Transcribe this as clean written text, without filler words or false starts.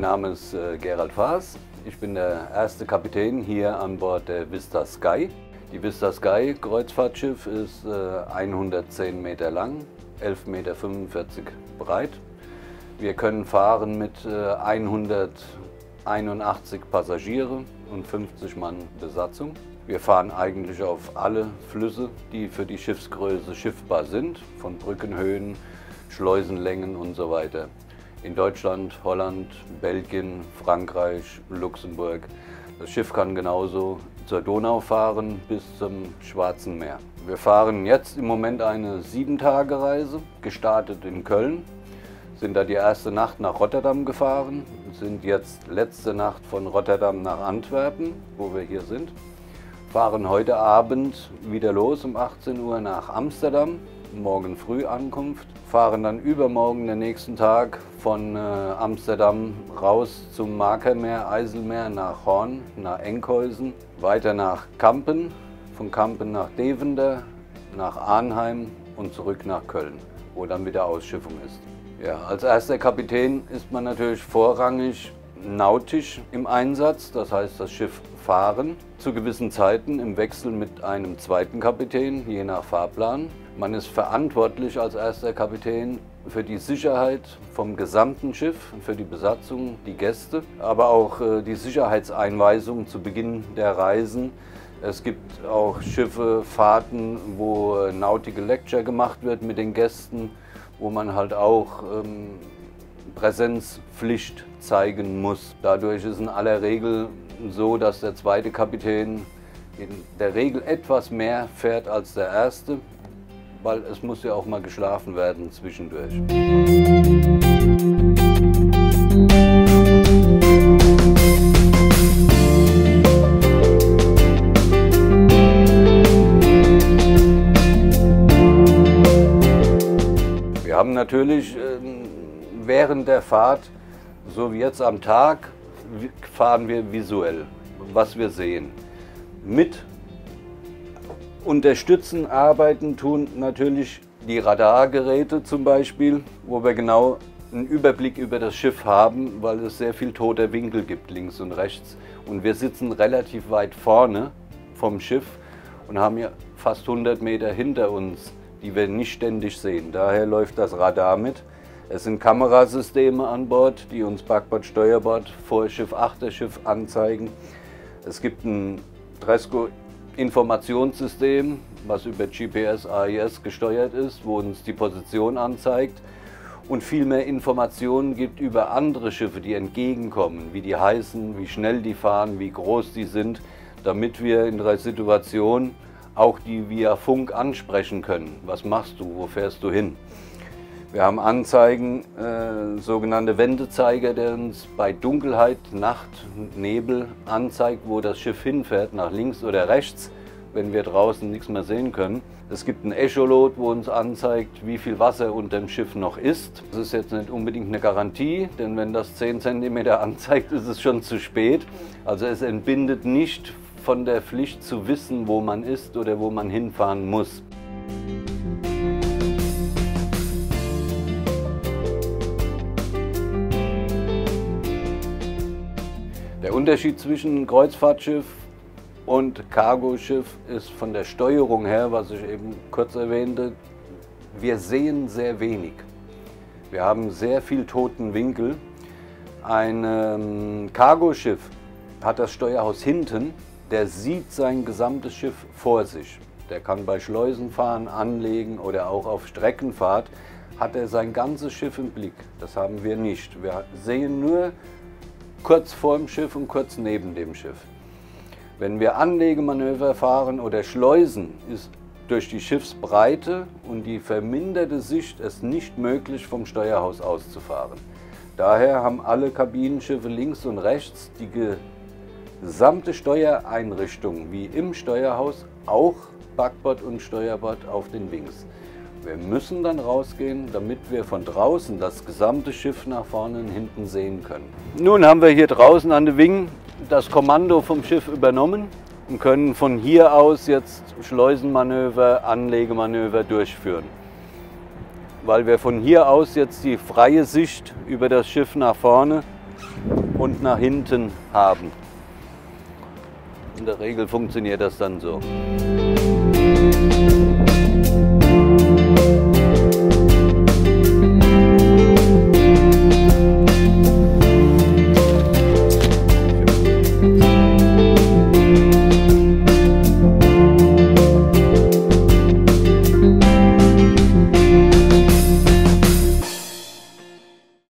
Name ist Gerald Faas. Ich bin der erste Kapitän hier an Bord der Vista Sky. Die Vista Sky Kreuzfahrtschiff ist 110 Meter lang, 11,45 Meter breit. Wir können fahren mit 181 Passagiere und 50 Mann Besatzung. Wir fahren eigentlich auf alle Flüsse, die für die Schiffsgröße schiffbar sind, von Brückenhöhen, Schleusenlängen und so weiter. In Deutschland, Holland, Belgien, Frankreich, Luxemburg. Das Schiff kann genauso zur Donau fahren bis zum Schwarzen Meer. Wir fahren jetzt im Moment eine 7-Tage-Reise, gestartet in Köln, sind da die erste Nacht nach Rotterdam gefahren, sind jetzt letzte Nacht von Rotterdam nach Antwerpen, wo wir hier sind, fahren heute Abend wieder los um 18 Uhr nach Amsterdam, morgen früh Ankunft, fahren dann übermorgen den nächsten Tag von Amsterdam raus zum Markermeer, Eiselmeer, nach Horn, nach Enkhuizen, weiter nach Kampen, von Kampen nach Deventer, nach Arnheim und zurück nach Köln, wo dann wieder Ausschiffung ist. Ja, als erster Kapitän ist man natürlich vorrangig nautisch im Einsatz, das heißt das Schiff fahren, zu gewissen Zeiten im Wechsel mit einem zweiten Kapitän, je nach Fahrplan. Man ist verantwortlich als erster Kapitän für die Sicherheit vom gesamten Schiff, für die Besatzung, die Gäste, aber auch die Sicherheitseinweisung zu Beginn der Reisen. Es gibt auch Schiffe, Fahrten, wo Nautical Lecture gemacht wird mit den Gästen, wo man halt auch Präsenzpflicht zeigen muss. Dadurch ist in aller Regel so, dass der zweite Kapitän in der Regel etwas mehr fährt als der erste, weil es muss ja auch mal geschlafen werden zwischendurch. Wir haben natürlich während der Fahrt, so wie jetzt am Tag, fahren wir visuell, was wir sehen. Mit unterstützen, arbeiten tun natürlich die Radargeräte zum Beispiel, wo wir genau einen Überblick über das Schiff haben, weil es sehr viel toter Winkel gibt, links und rechts. Und wir sitzen relativ weit vorne vom Schiff und haben ja fast 100 Meter hinter uns, die wir nicht ständig sehen. Daher läuft das Radar mit. Es sind Kamerasysteme an Bord, die uns Backbord, Steuerbord, Vorschiff, Achterschiff anzeigen. Es gibt ein Tresco-Informationssystem, was über GPS, AIS gesteuert ist, wo uns die Position anzeigt und viel mehr Informationen gibt über andere Schiffe, die entgegenkommen, wie die heißen, wie schnell die fahren, wie groß die sind, damit wir in der Situation auch die via Funk ansprechen können. Was machst du, wo fährst du hin? Wir haben Anzeigen, sogenannte Wendezeiger, der uns bei Dunkelheit, Nacht, Nebel anzeigt, wo das Schiff hinfährt, nach links oder rechts, wenn wir draußen nichts mehr sehen können. Es gibt ein Echolot, wo uns anzeigt, wie viel Wasser unter dem Schiff noch ist. Das ist jetzt nicht unbedingt eine Garantie, denn wenn das 10 cm anzeigt, ist es schon zu spät. Also es entbindet nicht von der Pflicht zu wissen, wo man ist oder wo man hinfahren muss. Der Unterschied zwischen Kreuzfahrtschiff und Cargoschiff ist von der Steuerung her, was ich eben kurz erwähnte, wir sehen sehr wenig. Wir haben sehr viel toten Winkel. Ein Cargoschiff hat das Steuerhaus hinten, der sieht sein gesamtes Schiff vor sich. Der kann bei Schleusenfahren, Anlegen oder auch auf Streckenfahrt, hat er sein ganzes Schiff im Blick. Das haben wir nicht. Wir sehen nur kurz vor dem Schiff und kurz neben dem Schiff. Wenn wir Anlegemanöver fahren oder Schleusen, ist durch die Schiffsbreite und die verminderte Sicht es nicht möglich, vom Steuerhaus auszufahren. Daher haben alle Kabinenschiffe links und rechts die gesamte Steuereinrichtung wie im Steuerhaus, auch Backbord und Steuerbord auf den Wings. Wir müssen dann rausgehen, damit wir von draußen das gesamte Schiff nach vorne und hinten sehen können. Nun haben wir hier draußen an den Wingen das Kommando vom Schiff übernommen und können von hier aus jetzt Schleusenmanöver, Anlegemanöver durchführen. Weil wir von hier aus jetzt die freie Sicht über das Schiff nach vorne und nach hinten haben. In der Regel funktioniert das dann so.